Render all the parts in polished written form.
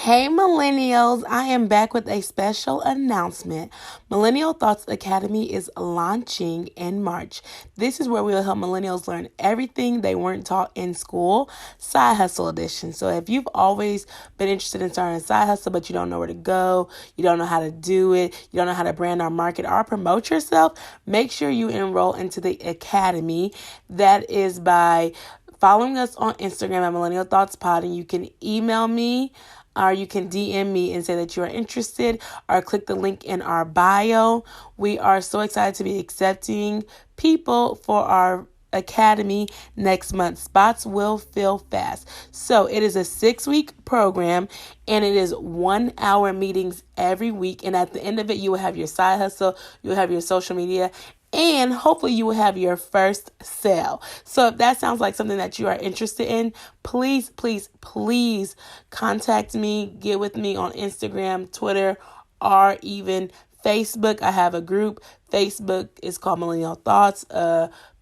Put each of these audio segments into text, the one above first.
Hey millennials, I am back with a special announcement. Millennial Thoughts Academy is launching in March. This is where we will help millennials learn everything they weren't taught in school, side hustle edition. So if you've always been interested in starting a side hustle, but you don't know where to go, you don't know how to do it, you don't know how to brand or market or promote yourself, make sure you enroll into the academy. That is by following us on Instagram at Millennial Thoughts Pod, and you can email me or you can DM me and say that you are interested or click the link in our bio. We are so excited to be accepting people for our academy next month. Spots will fill fast. So it is a 6-week program and it is 1 hour meetings every week. And at the end of it, you will have your side hustle, you will have your social media, and hopefully you will have your first sale. So if that sounds like something that you are interested in, please, please, please contact me, get with me on Instagram, Twitter, or even Facebook. I have a group. Facebook is called Millennial Thoughts,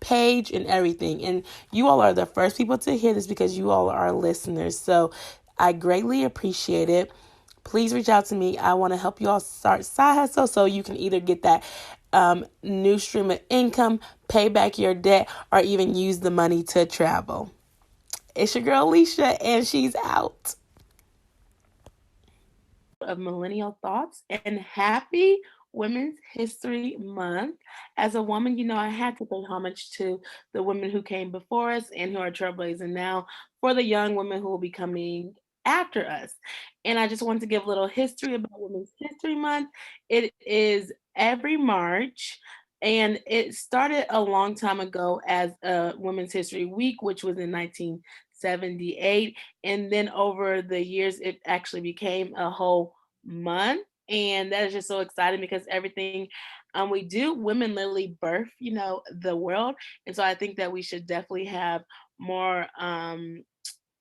page and everything. And you all are the first people to hear this because you all are listeners. So I greatly appreciate it. Please reach out to me. I want to help you all start side hustle so you can either get that new stream of income, pay back your debt, or even use the money to travel. It's your girl Alicia, and she's out. Of Millennial Thoughts, and happy Women's History Month. As a woman, I had to pay homage to the women who came before us and who are trailblazing now for the young women who will be coming after us. And I just wanted to give a little history about Women's History Month. It is every March. And it started a long time ago as a Women's History Week, which was in 1978. And then over the years, it actually became a whole month. And that is just so exciting because everything we do, women literally birth, the world. And so I think that we should definitely have more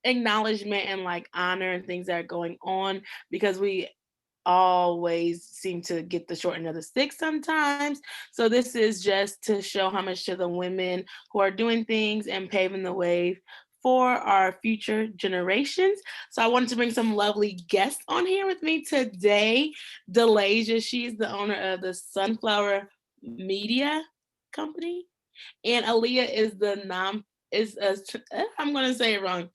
acknowledgement and like honor and things that are going on because we always seem to get the short end of the stick sometimes. So this is just to show how much to the women who are doing things and paving the way for our future generations. So I wanted to bring some lovely guests on here with me today. Delasia, she's the owner of the Sunflower Media Company, and Aaliyah is the I'm going to say it wrong.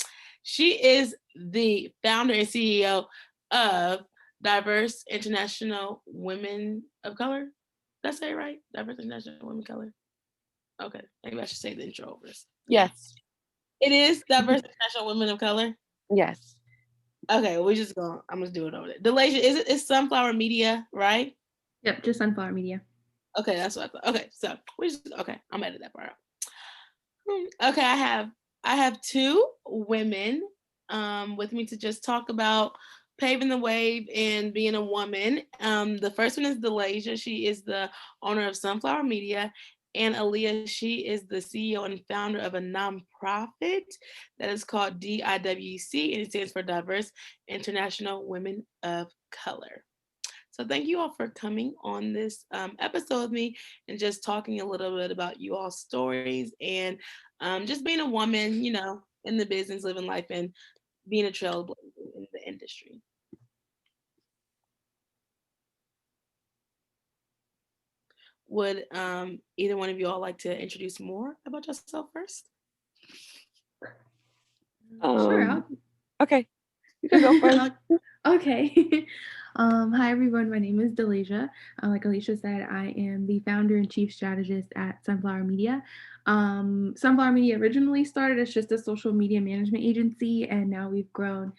She is the founder and CEO of Diverse International Women of Color. Did I say it right? Diverse International Women of Color. Okay, maybe I should say the intro over this. Yes. It is Diverse International Women of Color. Yes. Okay, I'm just do it over there. Delasia, it's Sunflower Media, right? Yep, just Sunflower Media. Okay, that's what I thought. Okay, so I'm edit that part out. Okay, I have two women with me to just talk about paving the way and being a woman. The first one is Delasia. She is the owner of Sunflower Media. And Aaliyah, she is the CEO and founder of a nonprofit that is called DIWC, and it stands for Diverse International Women of Color. So thank you all for coming on this episode with me and just talking a little bit about you all's stories and just being a woman, in the business, living life, and being a trailblazer in the industry. Would either one of you all like to introduce more about yourself first? Sure. Okay. You can go first. Okay. Hi, everyone. My name is Delasia. Like Alicia said, I am the founder and chief strategist at Sunflower Media. Sunflower Media originally started as just a social media management agency, and now we've grown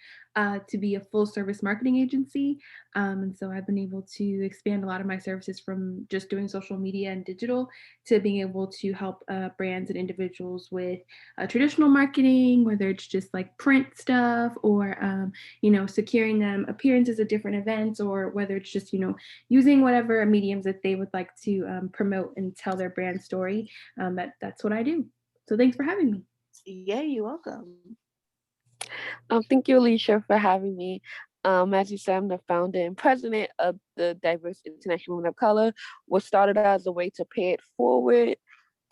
to be a full service marketing agency. And so I've been able to expand a lot of my services from just doing social media and digital to being able to help brands and individuals with traditional marketing, whether it's just like print stuff or securing them appearances at different events, or whether it's just, using whatever mediums that they would like to promote and tell their brand story. That's what I do. So thanks for having me. Yeah, you're welcome. Thank you, Alicia, for having me. As you said, I'm the founder and president of the Diverse International Women of Color, which started as a way to pay it forward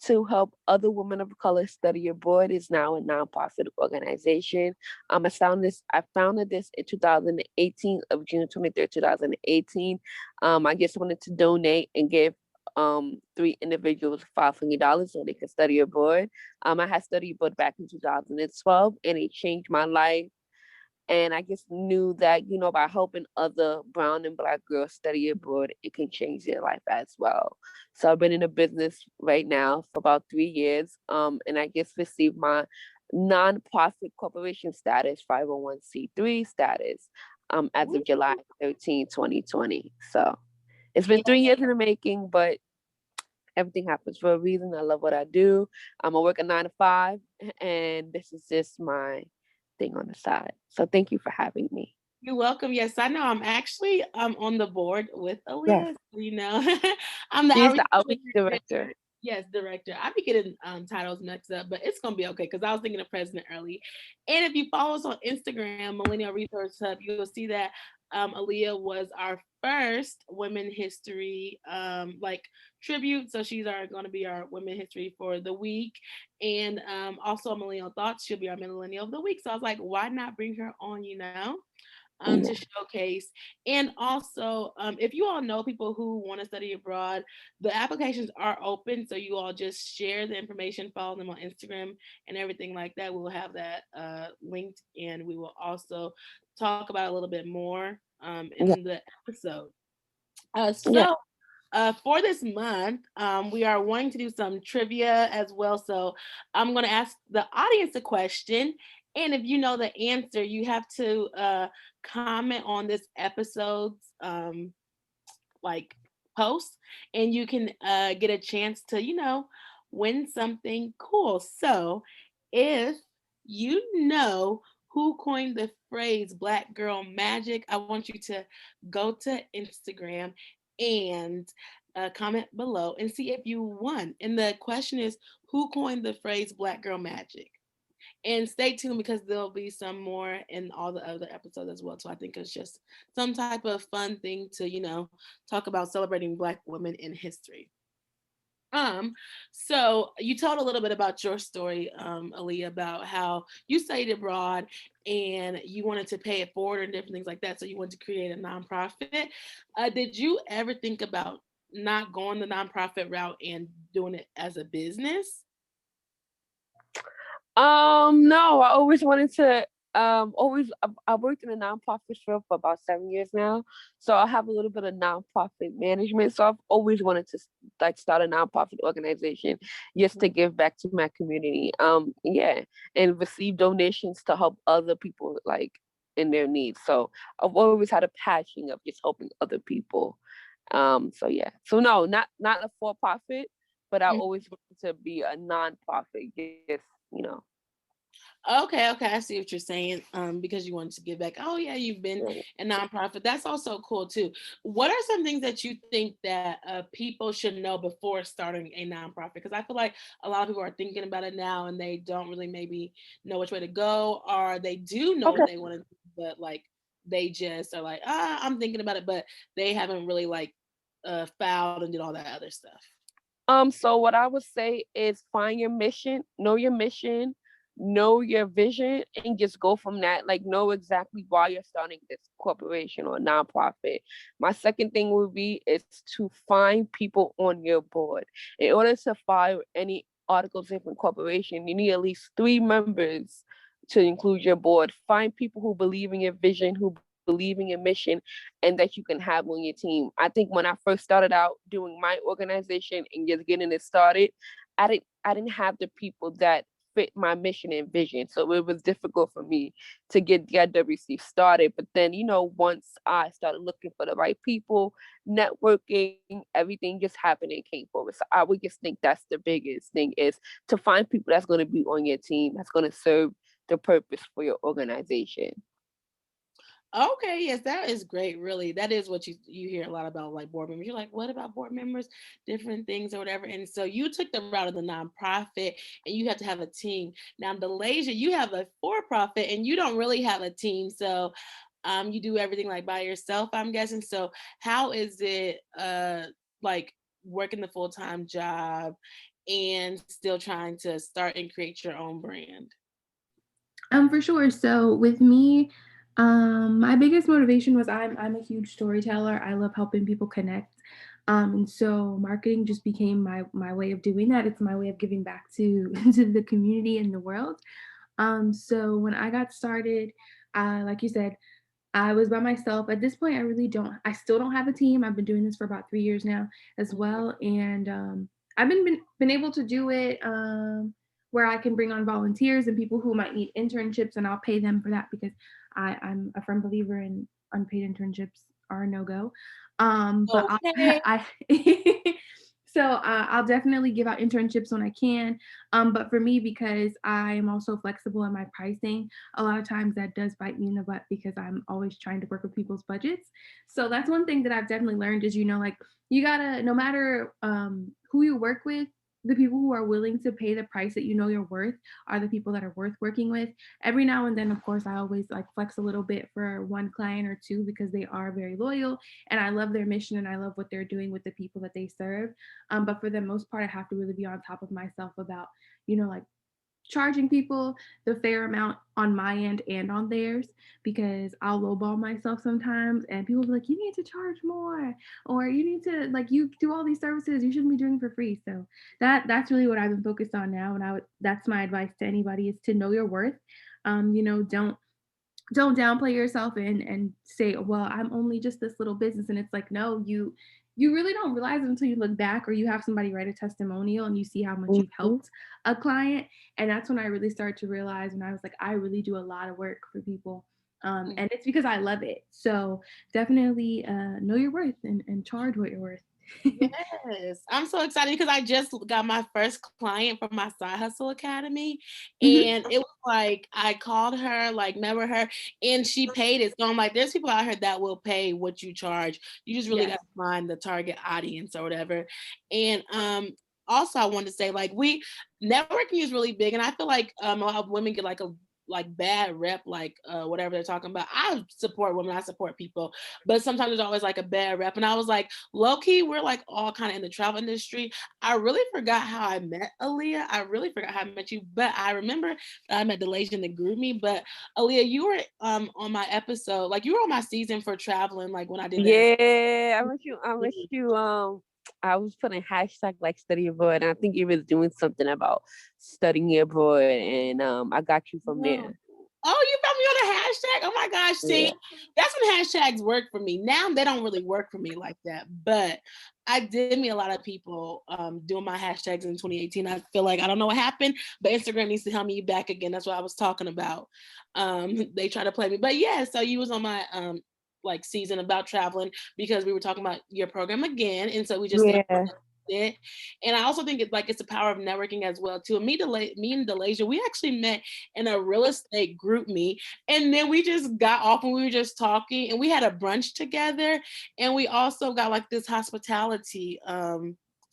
to help other women of color study abroad. Is now a nonprofit organization. I founded this in 2018, of June 23rd, 2018. I just wanted to donate and give three individuals $500 so they could study abroad. I had studied abroad back in 2012, and it changed my life. And I just knew that, by helping other brown and black girls study abroad, it can change their life as well. So I've been in a business right now for about 3 years. And I just received my nonprofit corporation status, 501(c)(3) status, as of July 13, 2020. So it's been 3 years in the making, but everything happens for a reason. I love what I do. I work a 9 to 5, and this is just my thing on the side. So thank you for having me. You're welcome. Yes, I know. I'm actually on the board with Yes, Aaliyah. I'm the she's the outreach outreach coordinator. director. Yes, director. I be getting titles mixed up, but it's gonna be okay because I was thinking of president early. And if you follow us on Instagram, Millennial Resource Hub, you'll see that Aaliyah was our first Women History like tribute. So she's going to be our Women History for the week, and also Millennial Thoughts. She'll be our Millennial of the week. So I was like, why not bring her on? To Yeah, showcase. And also, if you all know people who want to study abroad, the applications are open. So you all just share the information, follow them on Instagram and everything like that. We will have that linked, and we will also talk about it a little bit more yeah, in the episode. yeah. For this month, we are wanting to do some trivia as well. So I'm going to ask the audience a question. And if you know the answer, you have to comment on this episode's like post, and you can get a chance to, win something cool. So if you know who coined the phrase Black Girl Magic, I want you to go to Instagram and comment below and see if you won. And the question is, who coined the phrase Black Girl Magic? And stay tuned because there'll be some more in all the other episodes as well. So I think it's just some type of fun thing to, talk about celebrating Black women in history. Um, so you told a little bit about your story, Aaliyah, about how you studied abroad and you wanted to pay it forward and different things like that. So you wanted to create a nonprofit. Did you ever think about not going the nonprofit route and doing it as a business? No, I always wanted to. I worked in a nonprofit field for about 7 years now, so I have a little bit of nonprofit management. So I've always wanted to like start a nonprofit organization just to give back to my community. Yeah, and receive donations to help other people like in their needs. So I've always had a passion of just helping other people. So yeah, so no, not a for profit, but I always wanted to be a nonprofit. Just you know. Okay, okay, I see what you're saying. Because you wanted to give back. Oh yeah, you've been a nonprofit. That's also cool too. What are some things that you think that people should know before starting a nonprofit? Because I feel like a lot of people are thinking about it now and they don't really maybe know which way to go, or they do know what Okay. they want to do, but like they just are like, I'm thinking about it, but they haven't really like filed and did all that other stuff. So what I would say is find your mission, know your vision, and just go from that. Like know exactly why you're starting this corporation or nonprofit. My second thing would be is to find people on your board. In order to file any articles of incorporation, you need at least 3 members to include your board. Find people who believe in your vision, who believe in your mission, and that you can have on your team. I think when I first started out doing my organization and just getting it started, I didn't have the people that fit my mission and vision. So it was difficult for me to get the IWC started. But then, once I started looking for the right people, networking, everything just happened and came forward. So I would just think that's the biggest thing is to find people that's going to be on your team, that's going to serve the purpose for your organization. Okay, yes, that is great. Really, that is what you hear a lot about, like board members. You're like, what about board members? Different things or whatever. And so you took the route of the nonprofit, and you have to have a team. Now, Delasia, you have a for-profit, and you don't really have a team. So, you do everything like by yourself, I'm guessing. So, how is it like working the full-time job and still trying to start and create your own brand? For sure. So with me, my biggest motivation was I'm a huge storyteller. I love helping people connect. And so marketing just became my way of doing that. It's my way of giving back to to the community and the world. So when I got started, like you said, I was by myself. At this point, I still don't have a team. I've been doing this for about 3 years now as well. And I've been able to do it where I can bring on volunteers and people who might need internships, and I'll pay them for that because I'm a firm believer in unpaid internships are a no go. But Okay. so I'll definitely give out internships when I can. But for me, because I am also flexible in my pricing, a lot of times that does bite me in the butt because I'm always trying to work with people's budgets. So that's one thing that I've definitely learned is, like, you gotta, no matter who you work with, the people who are willing to pay the price that you're worth are the people that are worth working with. Every now and then, of course, I always like flex a little bit for one client or two because they are very loyal and I love their mission and I love what they're doing with the people that they serve. But for the most part, I have to really be on top of myself about, like charging people the fair amount on my end and on theirs because I'll lowball myself sometimes and people will be like, you need to charge more or you need to like you do all these services you shouldn't be doing for free. So that's really what I've been focused on now. And that's my advice to anybody is to know your worth. Don't downplay yourself and say, well, I'm only just this little business. And it's like, no, you really don't realize it until you look back or you have somebody write a testimonial and you see how much you've Mhm. helped a client. And that's when I really started to realize when I was like, I really do a lot of work for people. And it's because I love it. So definitely know your worth and charge what you're worth. Yes, I'm so excited because I just got my first client from my side hustle academy, Mhm. and it was like I called her, like met with her, and she paid it. So I'm like, there's people out here that will pay what you charge. You just really got Yes. to find the target audience or whatever. And also I wanted to say like we networking is really big, and I feel like a lot of women get like a like bad rep, like whatever they're talking about. I support women, I support people, but sometimes there's always like a bad rep. And I was like, low key, we're like all kind of in the travel industry. I really forgot how I met Aaliyah. I really forgot how I met you, but I remember that I met Delation that grew me. But Aaliyah, you were on my episode, like you were on my season for traveling, like when I did that. Yeah, I wish you. I was putting hashtag like study abroad, and I think you was doing something about studying abroad, and I got you from No. there. Oh, you found me on a hashtag? Oh my gosh, see, Yeah. that's when hashtags work for me. Now they don't really work for me like that, but I did meet a lot of people doing my hashtags in 2018. I feel like I don't know what happened, but Instagram needs to help me back again. That's what I was talking about. They try to play me, but yeah. So you was on my like season about traveling because we were talking about your program again, and so we just Yeah. it. And I also think it's like it's the power of networking as well too. Me and Delasia, we actually met in a real estate group meet, and then we just got off and we were just talking, and we had a brunch together, and we also got like this hospitality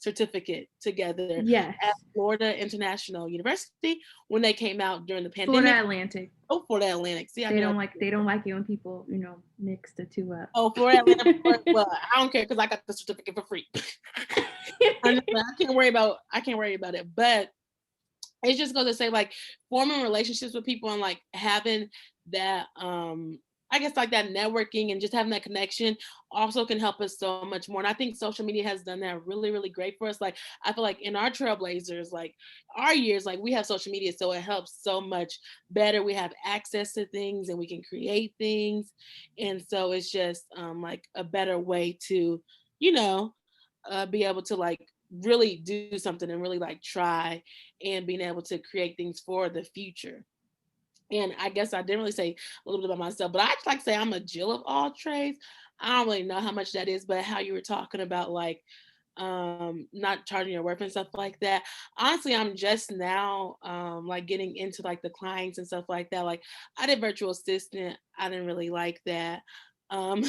certificate together at Yes. Florida International University when they came out during the pandemic. Florida Atlantic. Oh, Florida Atlantic. See, I They knew don't I. like they don't like it when people, mix the two up. Oh, Florida Atlantic. Well, I don't care because I got the certificate for free. I can't worry about it. But it's just goes to say like forming relationships with people and like having that I guess like that networking and just having that connection also can help us so much more. And I think social media has done that really, really great for us. Like I feel like in our trailblazers, like our years, like we have social media, so it helps so much better. We have access to things and we can create things. And so it's just like a better way to, you know, be able to like really do something and really like try and being able to create things for the future. And I guess I didn't really say a little bit about myself, but I just like to say I'm a Jill of all trades. I don't really know how much that is, but how you were talking about like not charging your worth and stuff like that. Honestly, I'm just now like getting into like the clients and stuff like that. Like I did virtual assistant. I didn't really like that. Um,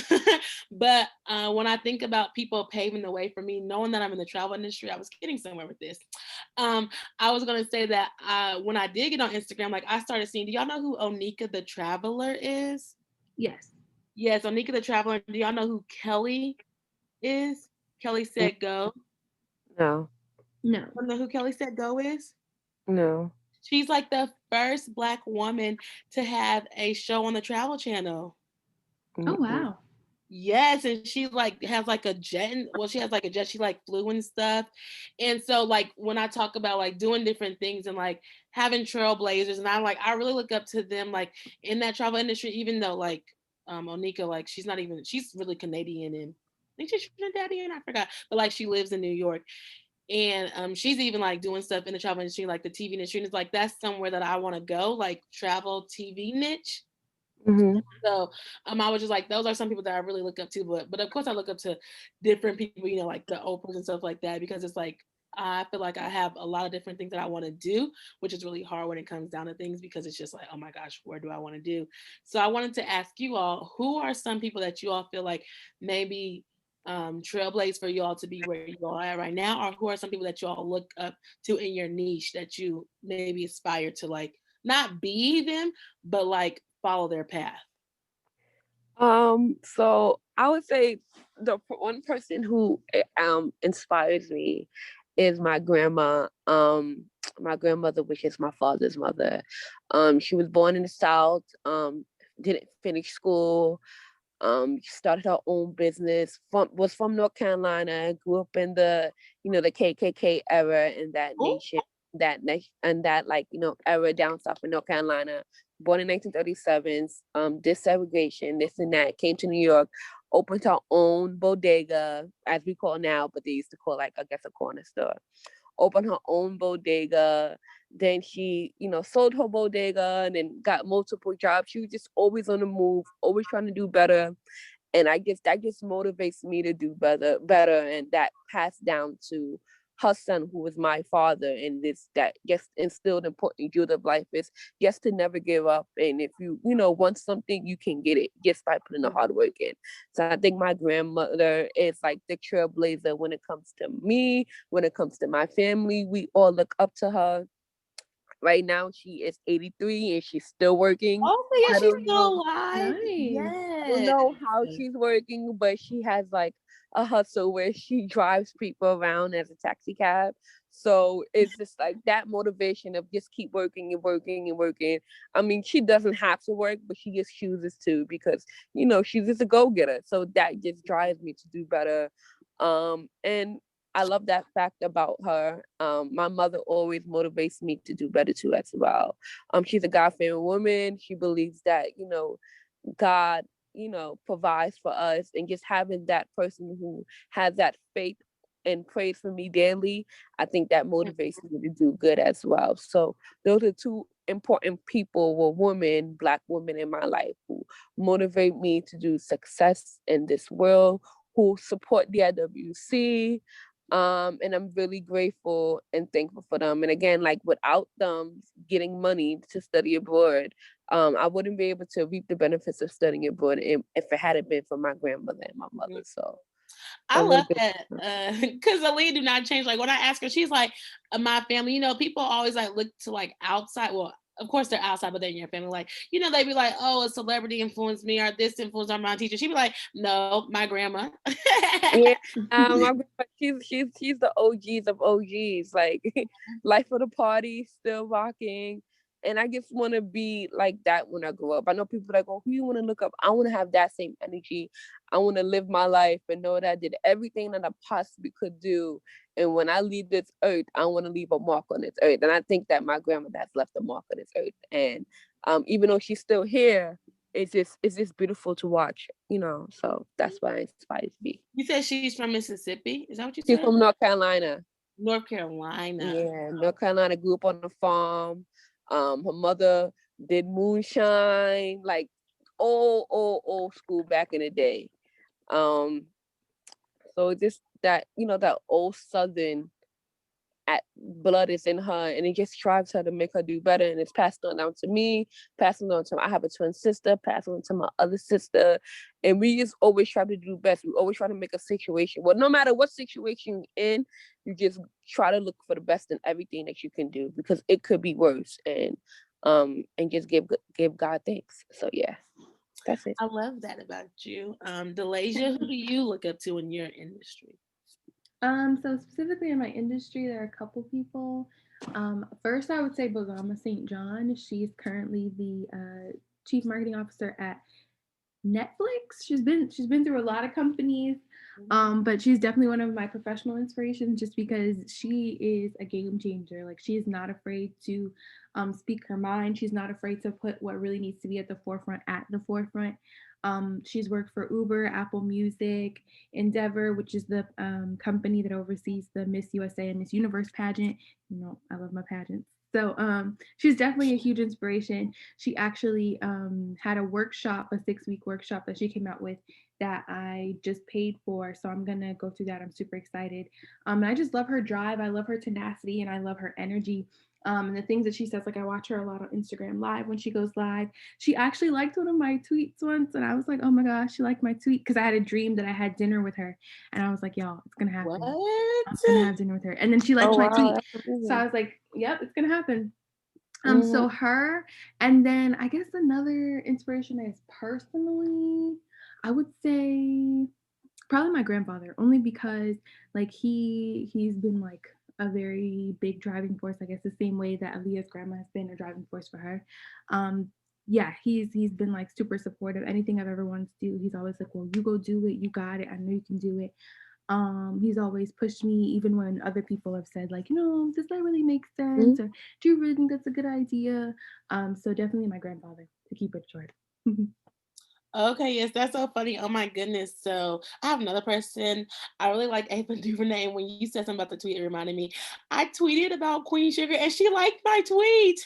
but when I think about people paving the way for me, knowing that I'm in the travel industry, I was getting somewhere with this. Um, I was gonna say that when I did get on Instagram, like I started seeing. Do y'all know who Onika the Traveler is? Yes. Yes, Onika the Traveler. Do y'all know who Kelly is? Kelly said go. No. No. You know who Kelly Said Go is? No. She's like the first Black woman to have a show on the Travel Channel. Oh Mm-mm. wow. Yes, and she like has like a jet. Well, she has like a jet. She like flew and stuff. And so like when I talk about like doing different things and like having trailblazers, and I really look up to them like in that travel industry. Even though like Onika, like she's not even, she's really Canadian, and I think she's Trinidadian. I forgot, but like she lives in New York, and she's even like doing stuff in the travel industry, like the TV industry. And it's like that's somewhere that I want to go, like travel TV niche. Mm-hmm. So I was just like, those are some people that I really look up to. But of course I look up to different people, you know, like the Oprahs and stuff like that, because it's like I feel like I have a lot of different things that I want to do, which is really hard when it comes down to things, because it's just like, oh my gosh, where do I want to do? So I wanted to ask you all, who are some people that you all feel like maybe trailblaze for you all to be where you all are at right now, or who are some people that you all look up to in your niche that you maybe aspire to like not be them, but like follow their path? So I would say one person who inspires me is my grandma. My grandmother, which is my father's mother. She was born in the South. Didn't finish school. Started her own business. Was from North Carolina. Grew up in the KKK era in that Oh, nation, and that like era down south in North Carolina. Born in 1937. Desegregation, this and that. Came to New York, opened her own bodega, as we call now, but they used to call like I guess a corner store. Opened her own bodega. Then she, sold her bodega and then got multiple jobs. She was just always on the move, always trying to do better. And I guess that just motivates me to do better, and that passed down to her son, who was my father. And this that just instilled important truth of life is just to never give up. And if you want something, you can get it just by putting the hard work in. So I think my grandmother is like the trailblazer when it comes to me, when it comes to my family. We all look up to her. Right now, she is 83 and she's still working. oh, so yeah, I she's don't know. still alive. Nice. I don't Yes. know how she's working, but she has like a hustle where she drives people around as a taxi cab. So it's just like that motivation of just keep working and working and working. I mean, she doesn't have to work, but she just chooses to because she's just a go getter. So that just drives me to do better. And I love that fact about her. My mother always motivates me to do better too as well. She's a God-fearing woman. She believes that God, provides for us, and just having that person who has that faith and prays for me daily, I think that motivates me to do good as well. So those are two important people, well, women, Black women in my life who motivate me to do success in this world, who support the IWC. And I'm really grateful and thankful for them. And again, like without them getting money to study abroad, I wouldn't be able to reap the benefits of studying abroad if it hadn't been for my grandmother and my mother. So I I'm really love good. that because Aaliyah do not change. Like when I ask her, she's like, my family. People always like look to like outside. Well, of course they're outside, but they're in your family. Like they be like, oh, a celebrity influenced me, or this influenced my teacher. She'd be like, no, my grandma. Yeah, my grandma, she's the OGs of OGs. Like life of the party, still rocking. And I just want to be like that when I grow up. I know people that go, who you want to look up? I want to have that same energy. I want to live my life and know that I did everything that I possibly could do. And when I leave this earth, I want to leave a mark on this earth. And I think that my grandmother has left a mark on this earth. And even though she's still here, it's just beautiful to watch. So that's why it inspires me. You said she's from Mississippi. Is that what you She's said? from North Carolina. North Carolina. Yeah, North Carolina, grew up on the farm. Her mother did moonshine, like old school back in the day. Um, so just that old Southern at blood is in her, and it just drives her to make her do better, and it's passed on down to me, passing on to I have a twin sister, passing on to my other sister. And we just always try to do best. We always try to make a situation, well, no matter what situation you're in, you just try to look for the best in everything that you can do, because it could be worse. And just give God thanks. So yeah, that's it. I love that about you. Delasia, who do you look up to in your industry? So specifically in my industry, there are a couple people. First, I would say Bogama St. John. She's currently the chief marketing officer at Netflix. She's been through a lot of companies, but she's definitely one of my professional inspirations just because she is a game changer. Like she is not afraid to speak her mind. She's not afraid to put what really needs to be at the forefront. She's worked for Uber, Apple Music, Endeavor, which is the company that oversees the Miss USA and Miss Universe pageant. You know, I love my pageants. So she's definitely a huge inspiration. She actually had a workshop, a 6-week workshop that she came out with that I just paid for. So I'm gonna go through that. I'm super excited. And I just love her drive. I love her tenacity, and I love her energy. And the things that she says, like I watch her a lot on Instagram Live when she goes live. She actually liked one of my tweets once, and I was like, oh my gosh, she liked my tweet because I had a dream that I had dinner with her, and I was like, y'all, it's gonna happen. What? I'm gonna have dinner with her, and then she liked Oh my wow, tweet, that's so I amazing. was like, yep, it's gonna happen. Mhm. So her, and then I guess another inspiration is personally, I would say probably my grandfather, only because like he's been like a very big driving force, I guess the same way that Aaliyah's grandma has been a driving force for her. Um, yeah, he's been like super supportive. Anything I've ever wanted to do, he's always like, well, you go do it, you got it, I know you can do it. He's always pushed me even when other people have said like, does that really make Mhm. sense, or do you really think that's a good idea? So definitely my grandfather, to keep it short. Okay, yes, that's so funny. Oh my goodness. So I have another person. I really like Ava DuVernay. And when you said something about the tweet, it reminded me. I tweeted about Queen Sugar and she liked my tweet.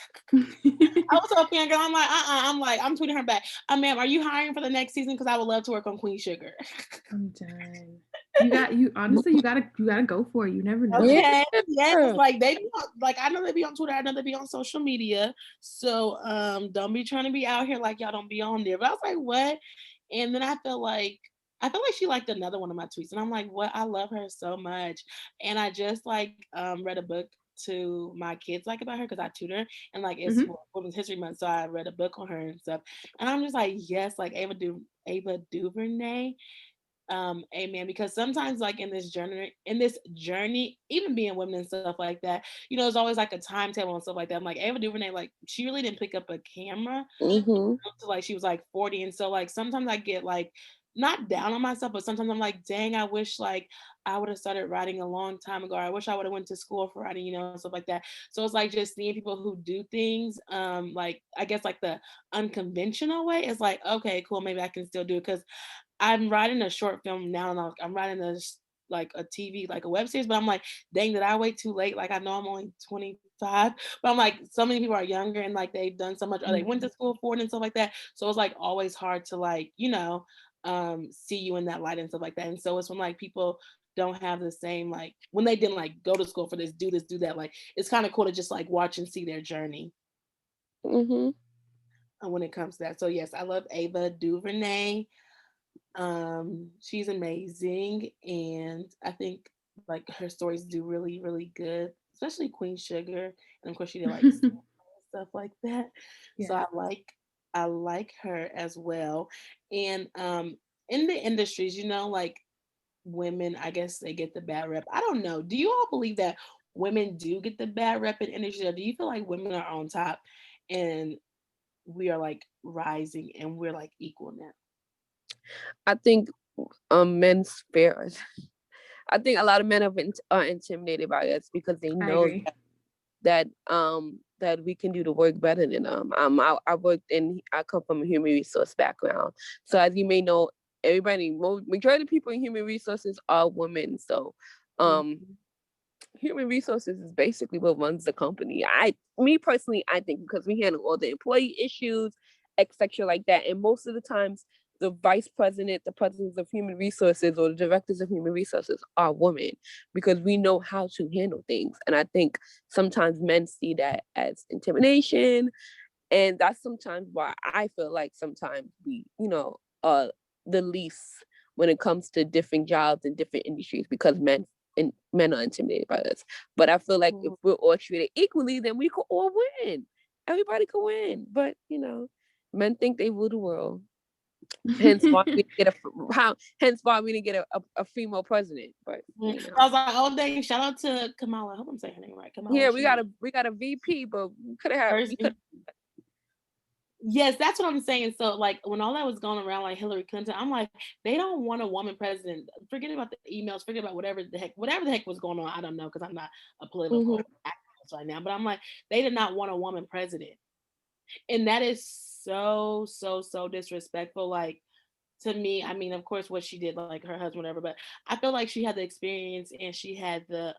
I was so fangirl. I'm like, I'm tweeting her back. Ma'am, are you hiring for the next season? Because I would love to work on Queen Sugar. I'm done. You honestly, you gotta go for it. You never know. Yeah. Okay, yes, like they be on, like I know they be on Twitter, I know they be on social media. So don't be trying to be out here like y'all don't be on there. But I was like, what? And then I feel like she liked another one of my tweets, and I'm like, what? I love her so much. And I just like read a book to my kids like about her because I tutor and like it's Hmm. for Women's History Month, so I read a book on her and stuff. And I'm just like, yes, like Ava DuVernay, amen, because sometimes like in this journey, even being women and stuff like that, there's always like a timetable and stuff like that. I'm like, Ava DuVernay, like she really didn't pick up a camera Mhm. until like she was like 40, and so like sometimes I get like not down on myself, but sometimes I'm like, dang, I wish like I would have started writing a long time ago. Or I wish I would have went to school for writing, stuff like that. So it's like just seeing people who do things like I guess like the unconventional way is like, okay, cool, maybe I can still do it. Because I'm writing a short film now, and I'm writing like a TV, like a web series. But I'm like, dang, did I wait too late? Like I know I'm only 25, but I'm like, so many people are younger and like they've done so much, or they went to school for it and stuff like that. So it's like always hard to like, see you in that light and stuff like that. And so it's when like people don't have the same like when they didn't like go to school for this, do that. Like it's kind of cool to just like watch and see their journey Mhm. when it comes to that. So yes, I love Ava DuVernay. She's amazing, and I think like her stories do really, really good, especially Queen Sugar, and of course she did like stuff like that. So Yes. I like her as well. And in the industries, like women, I guess they get the bad rep. I don't know. Do you all believe that women do get the bad rep in industry, or do you feel like women are on top and we are like rising and we're like equal now? I think men's fears. I think a lot of men are intimidated by us because they I know agree. that we can do the work better than them. I come from a human resource background, so as you may know, majority of people in human resources are women. So, um, Mhm. human resources is basically what runs the company. Me personally, I think because we handle all the employee issues, etc., like that, and most of the times the vice president, the presidents of human resources, or the directors of human resources are women because we know how to handle things. And I think sometimes men see that as intimidation, and that's sometimes why I feel like sometimes we, the least when it comes to different jobs and different industries because men are intimidated by us. But I feel like if we're all treated equally, then we could all win. Everybody could win. But men think they rule the world. Hence why we didn't get hence why we didn't get a female president. But you know, I was like, oh dang! Shout out to Kamala. I hope I'm saying her name right. Kamala. yeah, She we got a VP, but we first. could. Yes, that's what I'm saying. So, like, when all that was going around, like Hillary Clinton, I'm like, they don't want a woman president. Forget about the emails. Forget about whatever the heck was going on. I don't know because I'm not a political Mm-hmm. activist right now. But I'm like, they did not want a woman president, and that is so disrespectful. Like, to me, I mean, of course, what she did, like her husband, whatever, but I feel like she had the experience and she had the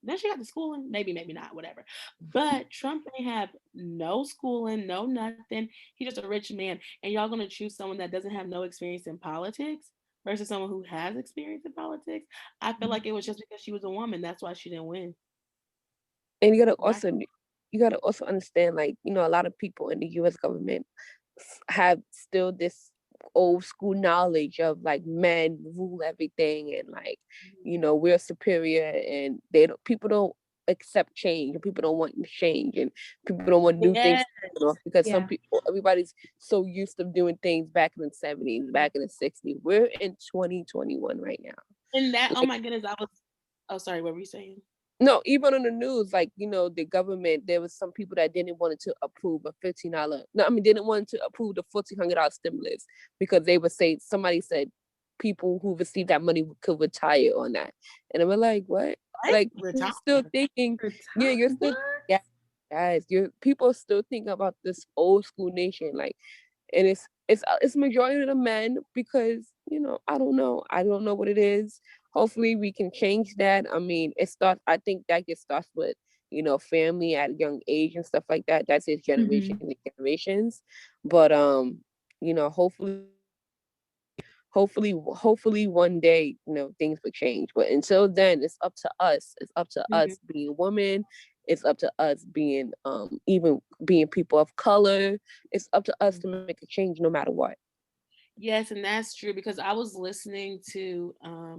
then she got the schooling, maybe not, whatever. But Trump may have no schooling, no nothing. He's just a rich man, and y'all gonna choose someone that doesn't have no experience in politics versus someone who has experience in politics. I feel like it was just because she was a woman, that's why she didn't win. And Why? you gotta also understand, like, you know, a lot of people in the U.S. government have still this old school knowledge of like men rule everything, and like, you know, we're superior, and people don't accept change, and people don't want change, and people don't want new things, Yeah, you know, because Yeah. everybody's so used to doing things back in the 70s, back in the 60s. We're in 2021 right now. and that, oh Like, my goodness, I was. Oh, sorry, what were you saying? no, even on the news, like, you know, the government, there was some people that didn't want to approve a $15. No, I mean, didn't want to approve the $1,400 stimulus because they would say, somebody said people who received that money could retire on that. And we're like, what? What? Like, you're Retire. still thinking, yeah, you're still, What? yeah, guys, people still think about this old school nation. Like, and it's majority of the men because, you know, I don't know what it is. Hopefully we can change that. I mean, I think that just starts with, you know, family at a young age and stuff like that. That's his Mm-hmm. generation and generations. But you know, hopefully one day, you know, things will change. But until then, it's up to us. It's up to Mhm. us being women. It's up to us being even being people of color. It's up to us to make a change no matter what. Yes, and that's true because I was listening to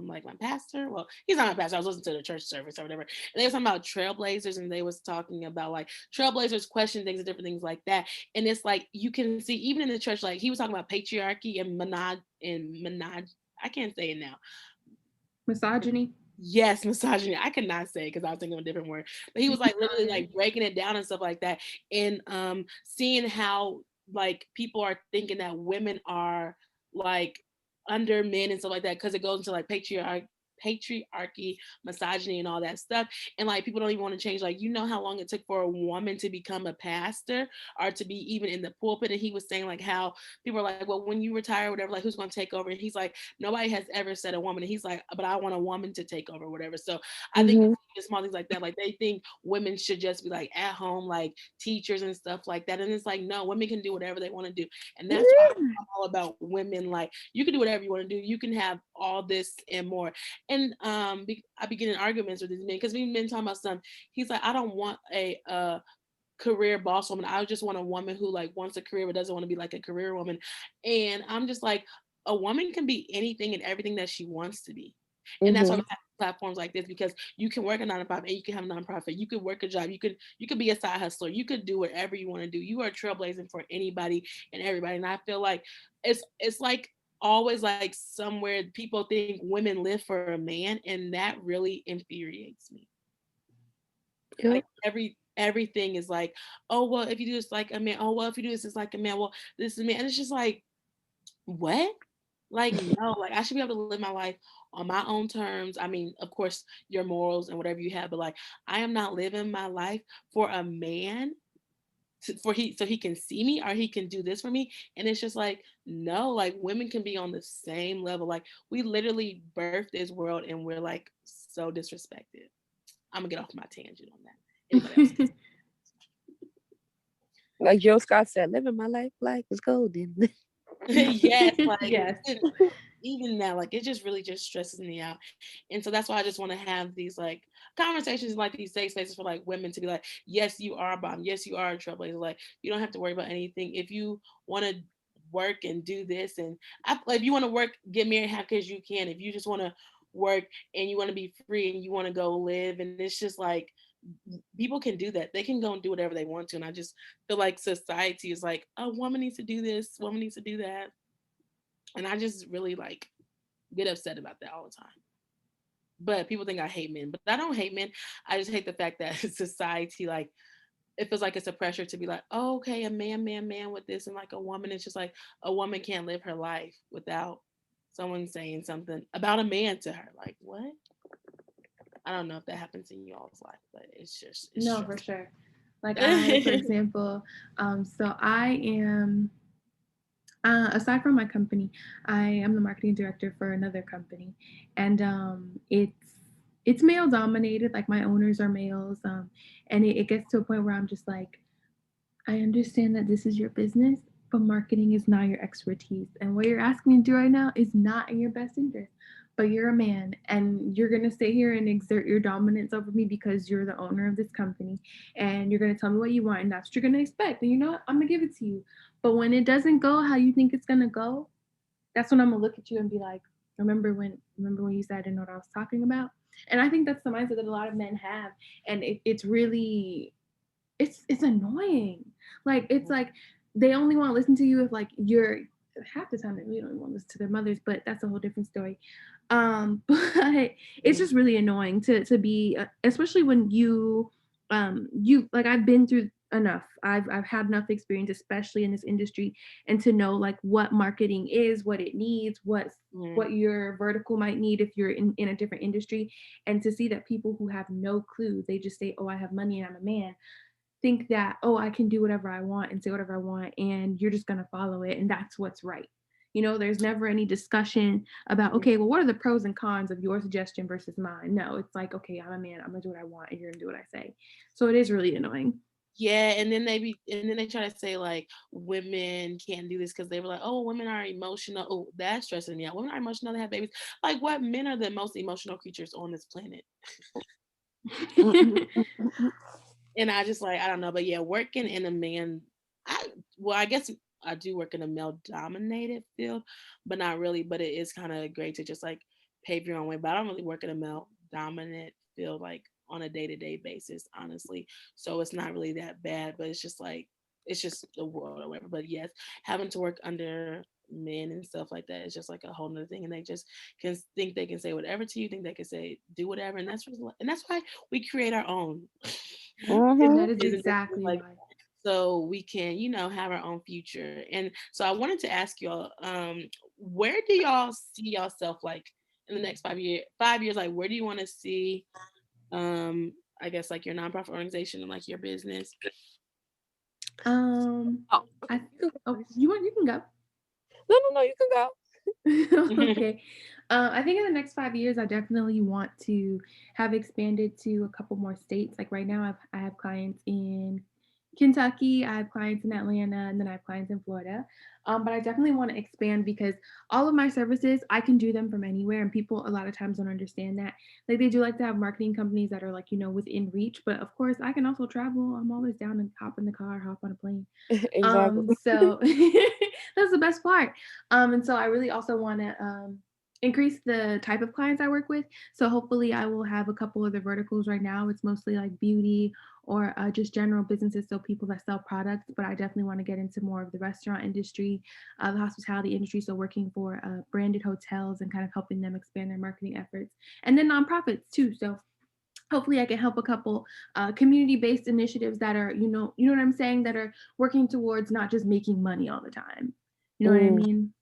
like my pastor. Well, he's not my pastor. I was listening to the church service or whatever. And they were talking about trailblazers and they was talking about like trailblazers question things and different things like that. And it's like you can see even in the church, like he was talking about patriarchy and menage. I can't say it now. Misogyny. Yes, misogyny. I could not say because I was thinking of a different word. But he was like literally like breaking it down and stuff like that. And seeing how like people are thinking that women are like under men and stuff like that because it goes into like patriarchy, misogyny, and all that stuff. And like people don't even want to change. Like, you know how long it took for a woman to become a pastor or to be even in the pulpit. And he was saying like how people are like, well, when you retire, or whatever, like who's going to take over? And he's like, nobody has ever said a woman. And he's like, but I want a woman to take over, whatever. So I think Mm-hmm. small things like that, like they think women should just be like at home, like teachers and stuff like that. And it's like, no, women can do whatever they want to do. And that's why I'm all about women. Like you can do whatever you want to do. You can have all this and more. And I be getting arguments with these men because we've been talking about some. He's like, I don't want a career boss woman. I just want a woman who like wants a career but doesn't want to be like a career woman. And I'm just like, a woman can be anything and everything that she wants to be. And that's why we Mm-hmm. have platforms like this because you can work a 9 to 5 and you can have a nonprofit. You could work a job. You could be a side hustler. You could do whatever you want to do. You are trailblazing for anybody and everybody. And I feel like it's like always like somewhere people think women live for a man, and that really infuriates me. Yeah. Like everything is like, oh well, if you do this like a man, oh well, if you do this it's like a man, well, this is a man. And it's just like, what? Like, no, like I should be able to live my life on my own terms. I mean, of course, your morals and whatever you have, but like I am not living my life for a man so he can see me or he can do this for me. And it's just like, no, like women can be on the same level. Like we literally birthed this world and we're like so disrespected. I'm gonna get off my tangent on that. Anybody else? Like Joe Scott said, living my life is golden. Yes, like Yes. even now, like it just really just stresses me out. And so that's why I just want to have these like conversations, like these safe spaces for like women to be like, yes, you are a bomb. Yes, you are a trailblazer. Like you don't have to worry about anything. If you want to work and do this, and like, if you want to work, get married, have kids, you can. If you just want to work and you want to be free and you want to go live, and it's just like people can do that. They can go and do whatever they want to. And I just feel like society is like, a woman needs to do this, woman needs to do that. And I just really like get upset about that all the time. But people think I hate men, but I don't hate men. I just hate the fact that society, like, it feels like it's a pressure to be like, oh, okay, a man with this, and like a woman, it's just like a woman can't live her life without someone saying something about a man to her. Like, what? I don't know if that happens in y'all's life, but it's No, for stressful. sure. Like I, for example, so I am aside from my company, I am the marketing director for another company, and it's male dominated. Like my owners are males, and it gets to a point where I'm just like, I understand that this is your business, but marketing is not your expertise. And what you're asking me to do right now is not in your best interest. But you're a man and you're going to sit here and exert your dominance over me because you're the owner of this company and you're going to tell me what you want and that's what you're going to expect. And you know what? I'm going to give it to you. But when it doesn't go how you think it's going to go, that's when I'm going to look at you and be like, remember when you said I didn't know what I was talking about? And I think that's the mindset that a lot of men have. And it's really it's annoying. Like it's like they only want to listen to you if like you're half the time they really don't want to listen to their mothers, but that's a whole different story. But it's just really annoying to be especially when you like I've been through enough. I've had enough experience, especially in this industry, and to know like what marketing is, what it needs, what your vertical might need if you're in a different industry, and to see that people who have no clue, they just say, oh, I have money and I'm a man, think that, oh, I can do whatever I want and say whatever I want and you're just going to follow it and that's what's right. You know, there's never any discussion about, okay, well, what are the pros and cons of your suggestion versus mine? No, it's like, okay, I'm a man, I'm going to do what I want and you're going to do what I say. So it is really annoying. Yeah, and then they try to say like women can't do this because they were like, oh, women are emotional. Oh, that's stressing me out. Women are emotional. They have babies. Like, what? Men are the most emotional creatures on this planet. And I just like, I don't know, but yeah, working in a man, I well, I guess I do work in a male dominated field, but not really. But it is kind of great to just like pave your own way. But I don't really work in a male dominant field like on a day-to-day basis, honestly. So it's not really that bad, but it's just like it's just the world or whatever. But yes, having to work under men and stuff like that is just like a whole nother thing, and they just can think they can say whatever to you, think they can say do whatever, and that's why we create our own That is businesses exactly like why. so we can have our own future. And so I wanted to ask y'all, where do y'all see yourself like in the next 5 years? Like, where do you want to see, I guess, like your nonprofit organization and like your business? Um, Oh, I, you can oh, you can go. no, you can go. Okay. I think in the next 5 years, I definitely want to have expanded to a couple more states. Like right now, I have clients in Kentucky, I have clients in Atlanta, and then I have clients in Florida. But I definitely want to expand because all of my services, I can do them from anywhere. And people a lot of times don't understand that. Like they do like to have marketing companies that are like, within reach. But of course, I can also travel. I'm always down to hop in the car, hop on a plane. Exactly. So that's the best part. And so I really also want to increase the type of clients I work with. So hopefully I will have a couple of the verticals. Right now it's mostly like beauty or just general businesses, so people that sell products. But I definitely want to get into more of the restaurant industry, the hospitality industry. So working for branded hotels and kind of helping them expand their marketing efforts, and then nonprofits too. So hopefully I can help a couple community-based initiatives that are, you know what I'm saying, that are working towards not just making money all the time. You know what I Mm, mean?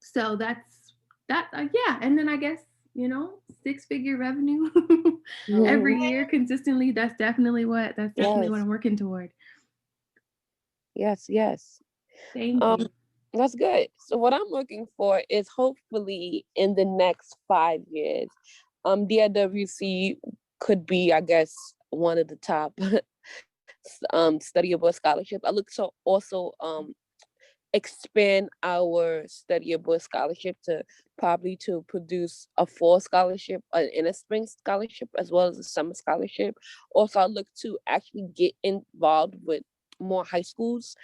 So that's that. Yeah, and then I guess, 6-figure revenue every mhm. year consistently. That's definitely what Yes, I'm working toward. yes. Thank Um, you. that's good. So what I'm looking for is hopefully in the next 5 years, DIWC could be, I guess, one of the top study abroad scholarships. I look to also expand our study abroad scholarship to probably to produce a fall scholarship and a spring scholarship as well as a summer scholarship. Also, I look to actually get involved with more high schools,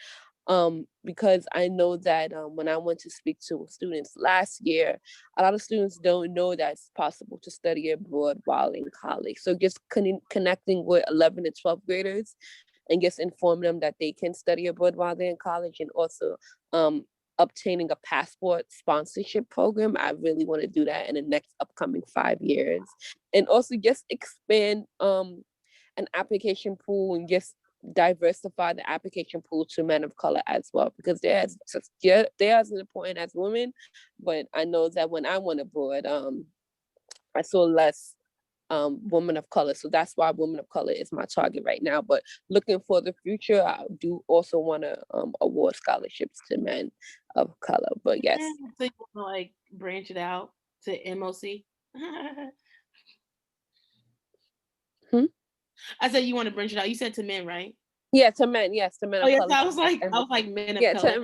because I know that when I went to speak to students last year, a lot of students don't know that it's possible to study abroad while in college. So just connecting with 11 and 12th graders and just inform them that they can study abroad while they're in college, and also um, obtaining a passport sponsorship program. I really want to do that in the next upcoming 5 years, and also just expand an application pool and just diversify the application pool to men of color as well, because they're as important as women. But I know that when I went abroad, I saw less women of color. So that's why women of color is my target right now. But looking for the future, I do also want to award scholarships to men of color. But yes. So you want to like branch it out to MOC? I said you want to branch it out. You said to men, right? Yeah, to men. Yes, to men Oh of yes, color. I was like men of color. To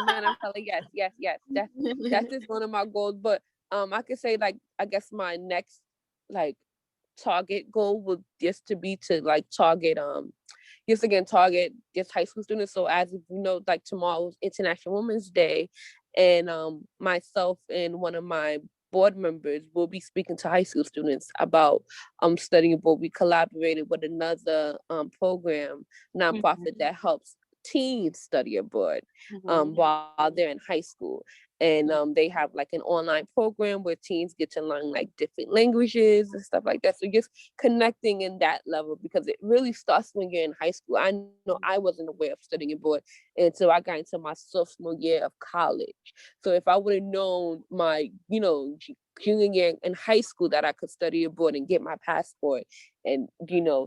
men of color. Yes. That's just one of my goals. But I could say, like, I guess my next like target goal would just to be to like target target just high school students. So as you know, like tomorrow's International Women's Day, and myself and one of my board members will be speaking to high school students about studying abroad. We collaborated with another program nonprofit that helps teens study abroad while they're in high school. And they have like an online program where teens get to learn like different languages and stuff like that. So just connecting in that level, because it really starts when you're in high school. I know I wasn't aware of studying abroad until I got into my sophomore year of college. So if I would have known my, junior year in high school that I could study abroad and get my passport and,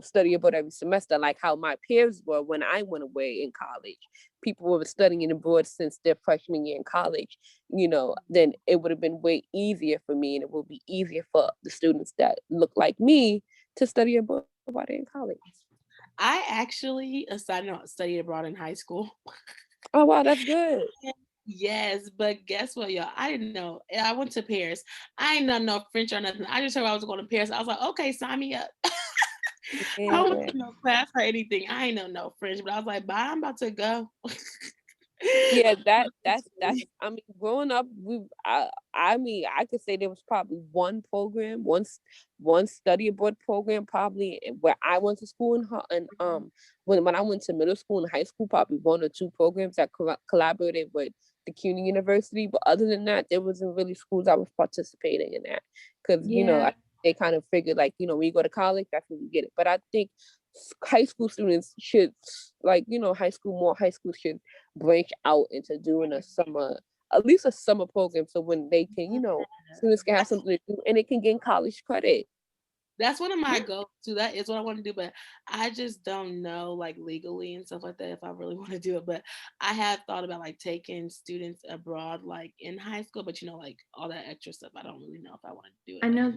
study abroad every semester, like how my peers were when I went away in college. People were studying abroad since their freshman year in college, then it would have been way easier for me, and it will be easier for the students that look like me to study abroad while they're in college. I actually studied abroad in high school. Oh, wow, that's good. Yes, but guess what, y'all? I didn't know. I went to Paris. I didn't know French or nothing. I just heard I was going to Paris. I was like, okay, sign me up. I went to no class or anything. I ain't know no French, but I was like, bye, I'm about to go. Yeah, that's I mean, growing up, I could say there was probably one program, one study abroad program probably where I went to school, and when I went to middle school and high school, probably one or two programs that collaborated with the CUNY University. But other than that, there wasn't really schools that was participating in that, because they kind of figured, like, when you go to college, that's when you get it. But I think high school students should, like, more high school should branch out into doing at least a summer program, so when they can, students can have something to do and it can gain college credit. That's one of my goals too. That is what I want to do, but I just don't know, like, legally and stuff like that, if I really want to do it. But I have thought about like taking students abroad, like in high school, but like all that extra stuff, I don't really know if I want to do it. I know,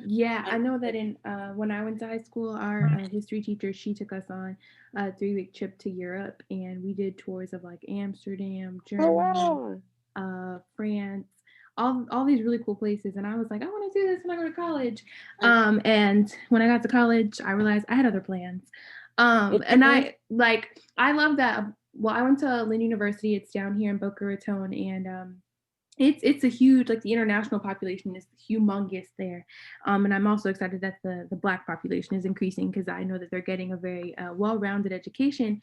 I know that in when I went to high school, our history teacher, she took us on a 3-week trip to Europe, and we did tours of like Amsterdam, Germany, France, all these really cool places. And I was like, I want to do this when I go to college. And when I got to college, I realized I had other plans. And I love that. Well, I went to Lynn University. It's down here in Boca Raton, and it's a huge, like, the international population is humongous there, and I'm also excited that the Black population is increasing, because I know that they're getting a very well-rounded education.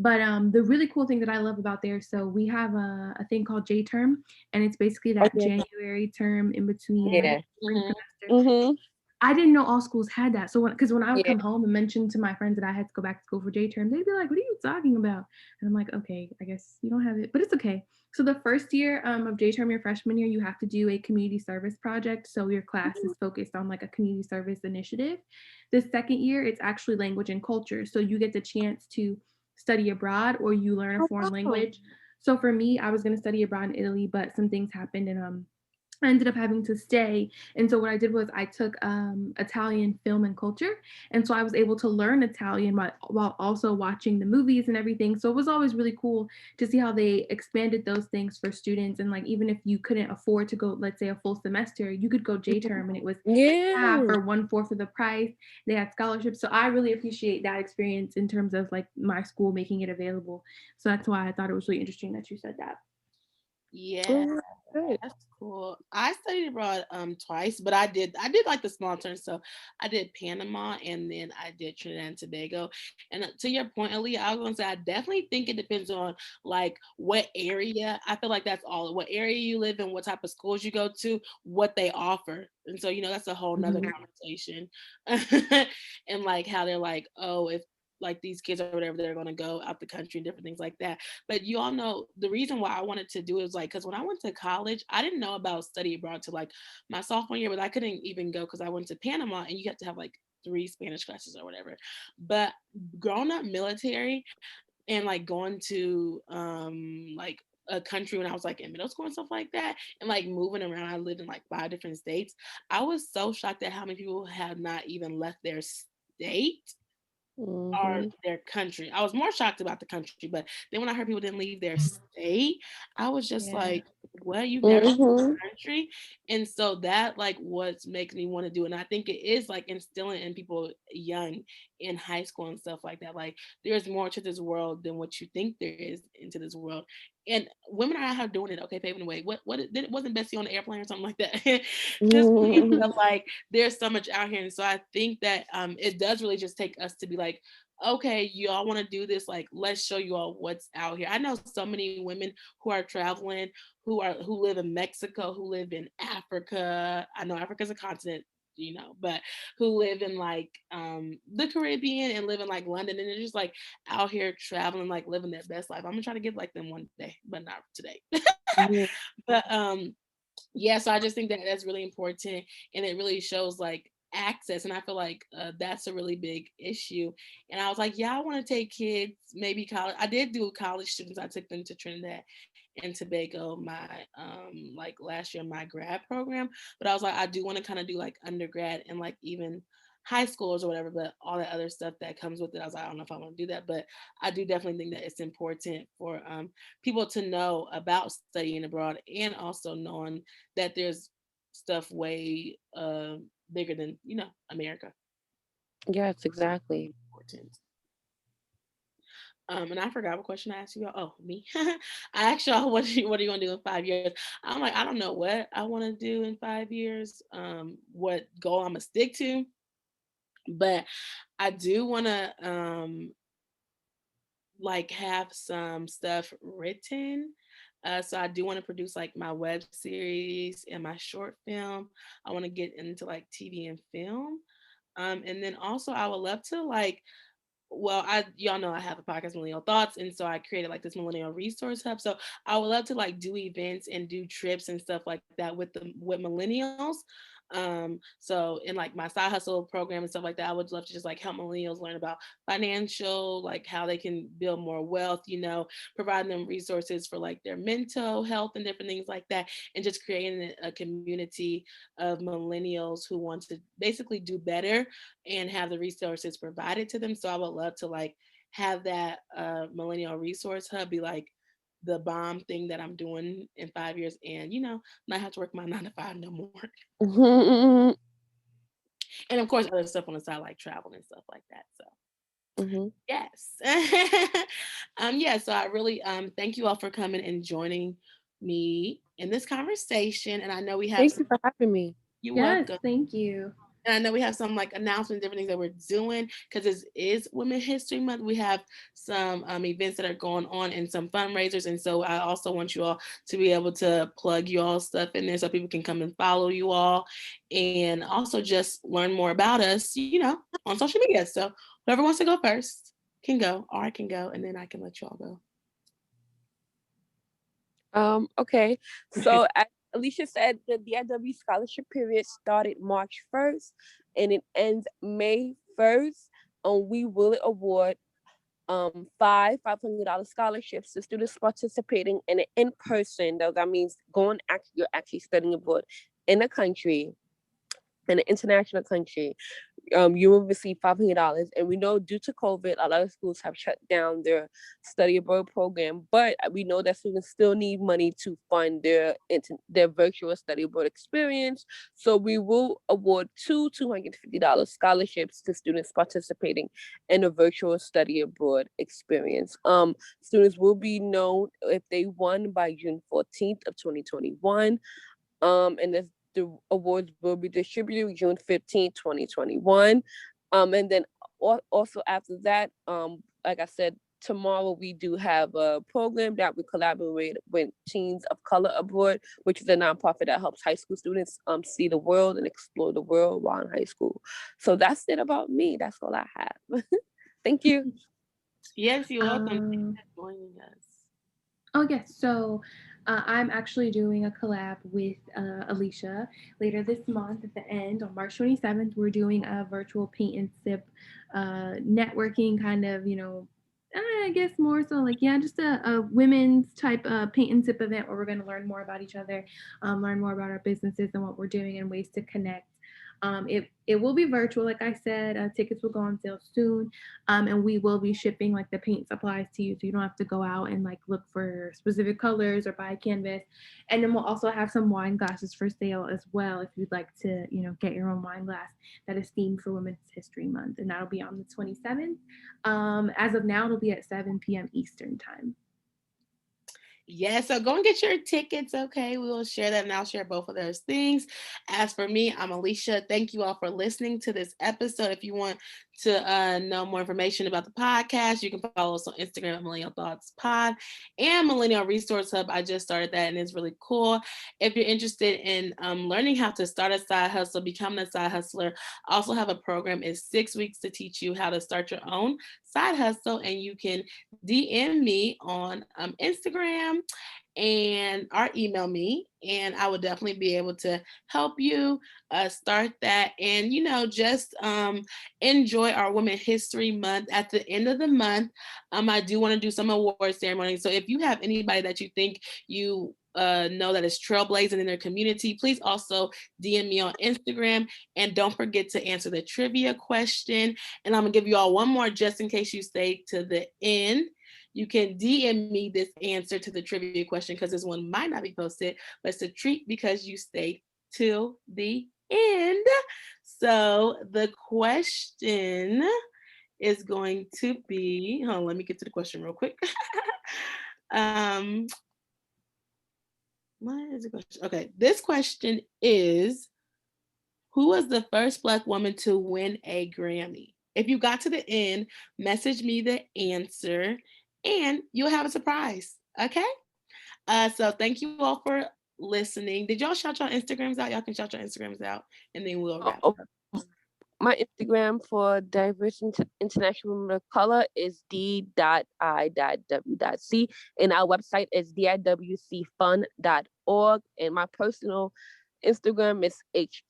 But the really cool thing that I love about there, so we have a thing called J term, and it's basically that January term in between spring semester. I didn't know all schools had that. So when I would come home and mention to my friends that I had to go back to school for J term, they'd be like, what are you talking about? And I'm like, okay, I guess you don't have it, but it's okay. So the first year of J term, your freshman year, you have to do a community service project. So your class is focused on like a community service initiative. The second year, it's actually language and culture. So you get the chance to study abroad, or you learn a foreign language. So for me, I was going to study abroad in Italy, but some things happened, and I ended up having to stay. And so what I did was I took Italian film and culture. And so I was able to learn Italian while also watching the movies and everything. So it was always really cool to see how they expanded those things for students. And like, even if you couldn't afford to go, let's say, a full semester, you could go J term, and it was half or 1/4 of the price. They had scholarships. So I really appreciate that experience in terms of like my school making it available. So that's why I thought it was really interesting that you said that. Yeah. Oh, good. That's cool. I studied abroad twice, but I did like the small turns. So I did Panama and then I did Trinidad and Tobago. And to your point, Aaliyah, I was gonna say I definitely think it depends on like what area. I feel like that's all what area you live in, what type of schools you go to, what they offer. And so, that's a whole nother Mhm. conversation. And like how they're like, oh, if like these kids or whatever, they're gonna go out the country and different things like that. But you all know the reason why I wanted to do it was like because when I went to college, I didn't know about study abroad to like my sophomore year, but I couldn't even go because I went to Panama and you have to have like 3 Spanish classes or whatever. But growing up military and like going to like a country when I was like in middle school and stuff like that, and like moving around, I lived in like 5 different states. I was so shocked at how many people have not even left their state or Mm-hmm. their country. I was more shocked about the country, but then when I heard people didn't leave their state, I was just Yeah. like, "What? You've never left Mm-hmm. the country?" And so that like what makes me want to do, it. And I think it is like instilling in people young in high school and stuff like that. Like there's more to this world than what you think there is into this world. And women are out here doing it. Okay, paving the way. Wasn't Bessie on the airplane or something like that? Just like there's so much out here, and so I think that it does really just take us to be like, okay, you all want to do this, like let's show you all what's out here. I know so many women who are traveling, who live in Mexico, who live in Africa. I know Africa's a continent, but who live in like the Caribbean and live in like London, and they're just like out here traveling, like living their best life. I'm gonna try to get like them one day, but not today. But yeah, so I just think that that's really important, and it really shows like access, and I feel like that's a really big issue. And I was like, yeah, I want to take kids, maybe college. I did do college students. I took them to Trinidad and Tobago my like last year, my grad program. But I was like, I do want to kind of do like undergrad and like even high schools or whatever, but all that other stuff that comes with it, I was like, I don't know if I want to do that, but I do definitely think that it's important for people to know about studying abroad, and also knowing that there's stuff way bigger than America. Yes, exactly. Important. And I forgot what question I asked you. Oh, me. I asked y'all what are you gonna do in 5 years? I'm like, I don't know what I want to do in 5 years. What goal I'm gonna stick to, but I do want to like have some stuff written. So I do want to produce like my web series and my short film. I want to get into like TV and film. And then also I would love to like, well, I y'all know I have a podcast, Millennial Thoughts, and so I created like this Millennial Resource Hub. So I would love to like do events and do trips and stuff like that with millennials. So in like my side hustle program and stuff like that, I would love to just like help millennials learn about financial, like how they can build more wealth, providing them resources for like their mental health and different things like that, and just creating a community of millennials who want to basically do better and have the resources provided to them. So I would love to like have that millennial resource hub be like the bomb thing that I'm doing in 5 years, and not have to work my 9 to 5 no more. Mm-hmm. And of course other stuff on the side like travel and stuff like that. So Mm-hmm. yes. Yeah, so I really thank you all for coming and joining me in this conversation. And I know we have Thank some, you for having me. you Yes, welcome. thank you. And I know we have some like announcements, different things that we're doing because this is Women History Month. We have some events that are going on and some fundraisers. And so I also want you all to be able to plug you all stuff in there so people can come and follow you all and also just learn more about us, on social media. So whoever wants to go first can go, or I can go, and then I can let you all go. Okay. So as Alicia said, the DIW scholarship period started March 1st and it ends May 1st. And we will award $500 scholarships to students participating in an in-person. That means you're actually studying abroad in a country, in an international country. you will receive $500. And we know due to COVID, a lot of schools have shut down their study abroad program, but we know that students still need money to fund their virtual study abroad experience. So we will award two $250 scholarships to students participating in a virtual study abroad experience. Students will be known if they won by June 14th of 2021. And the awards will be distributed June 15th, 2021. And then also after that, like I said, tomorrow we do have a program that we collaborate with Teens of Color Abroad, which is a nonprofit that helps high school students see the world and explore the world while in high school. So that's it about me. That's all I have. Thank you. Yes, you're welcome. Thanks for joining us. Oh, yes. So I'm actually doing a collab with Alicia later this month at the end on March 27th. We're doing a virtual paint and sip networking kind of, I guess more so like, yeah, just a women's type paint and sip event where we're going to learn more about each other, learn more about our businesses and what we're doing and ways to connect. It will be virtual, like I said. Tickets will go on sale soon, and we will be shipping like the paint supplies to you, so you don't have to go out and like look for specific colors or buy a canvas. And then we'll also have some wine glasses for sale as well, if you'd like to, get your own wine glass that is themed for Women's History Month, and that'll be on the 27th. As of now, it'll be at 7 p.m. Eastern time. Yeah, so go and get your tickets, okay? We will share that, and I'll share both of those things. As for me, I'm Alicia. Thank you all for listening to this episode. If you want to know more information about the podcast, you can follow us on Instagram at Millennial Thoughts Pod and Millennial Resource Hub. I just started that, and it's really cool. If you're interested in learning how to start a side hustle, become a side hustler, I also have a program. It's 6 weeks to teach you how to start your own side hustle, and you can DM me on Instagram or email me, and I would definitely be able to help you start that. And just enjoy our Women History Month. At the end of the month, I do want to do some award ceremonies. So if you have anybody that you think you know that is trailblazing in their community, please also DM me on Instagram, and don't forget to answer the trivia question. And I'm gonna give you all one more just in case you stay to the end. You can DM me this answer to the trivia question because this one might not be posted, but it's a treat because you stayed till the end. So the question is going to be, hold on, let me get to the question real quick. What is the question? Okay, this question is, who was the first Black woman to win a Grammy? If you got to the end, message me the answer and you'll have a surprise. Okay? So thank you all for listening. Did y'all shout your Instagrams out? Y'all can shout your Instagrams out and then we'll wrap up. My Instagram for Diverse International Women of Color is d.i.w.c, and our website is diwcfun.org, and my personal Instagram is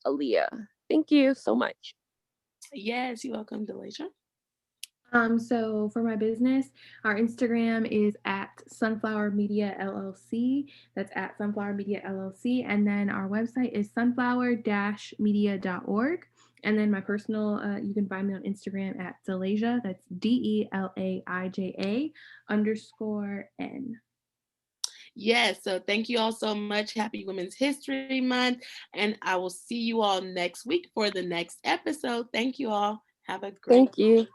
@Aaliyah. Thank you so much. Yes, you're welcome, Delisha. So for my business, our Instagram is at Sunflower Media LLC. That's at Sunflower Media LLC. And then our website is sunflower-media.org. And then my personal, you can find me on Instagram at Delaija. That's DELAIJA_N. Yes, so thank you all so much. Happy Women's History Month. And I will see you all next week for the next episode. Thank you all. Have a great Thank you.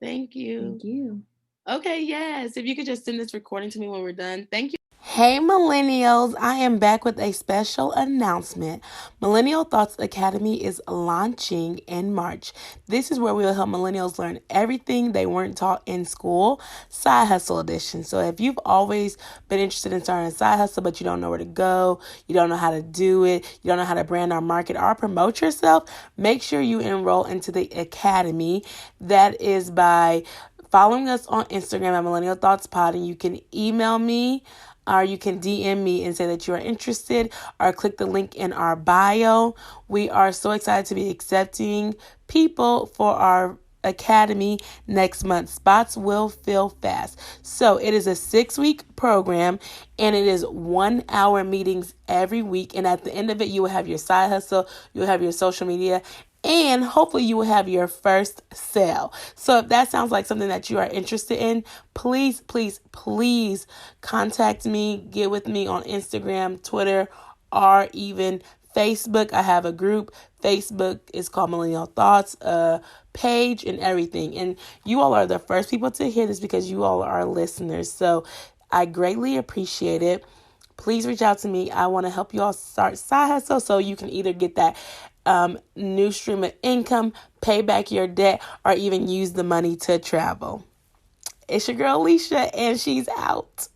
Thank you. Thank you. Okay, yes. If you could just send this recording to me when we're done. Thank you. Hey millennials, I am back with a special announcement. Millennial Thoughts Academy is launching in March. This is where we will help millennials learn everything they weren't taught in school, side hustle edition. So if you've always been interested in starting a side hustle, but you don't know where to go, you don't know how to do it, you don't know how to brand or market or promote yourself, make sure you enroll into the academy. That is by following us on Instagram at Millennial Thoughts Pod, and you can email me or you can DM me and say that you are interested, or click the link in our bio. We are so excited to be accepting people for our academy next month. Spots will fill fast. So it is a 6-week program, and it is 1-hour meetings every week. And at the end of it, you will have your side hustle, you'll have your social media, and hopefully you will have your first sale. So if that sounds like something that you are interested in, please, please, please contact me, get with me on Instagram, Twitter, or even Facebook. I have a group. Facebook is called Millennial Thoughts, page and everything. And you all are the first people to hear this because you all are listeners. So I greatly appreciate it. Please reach out to me. I want to help you all start side hustle so you can either get that new stream of income, pay back your debt, or even use the money to travel. It's your girl Alicia, and she's out.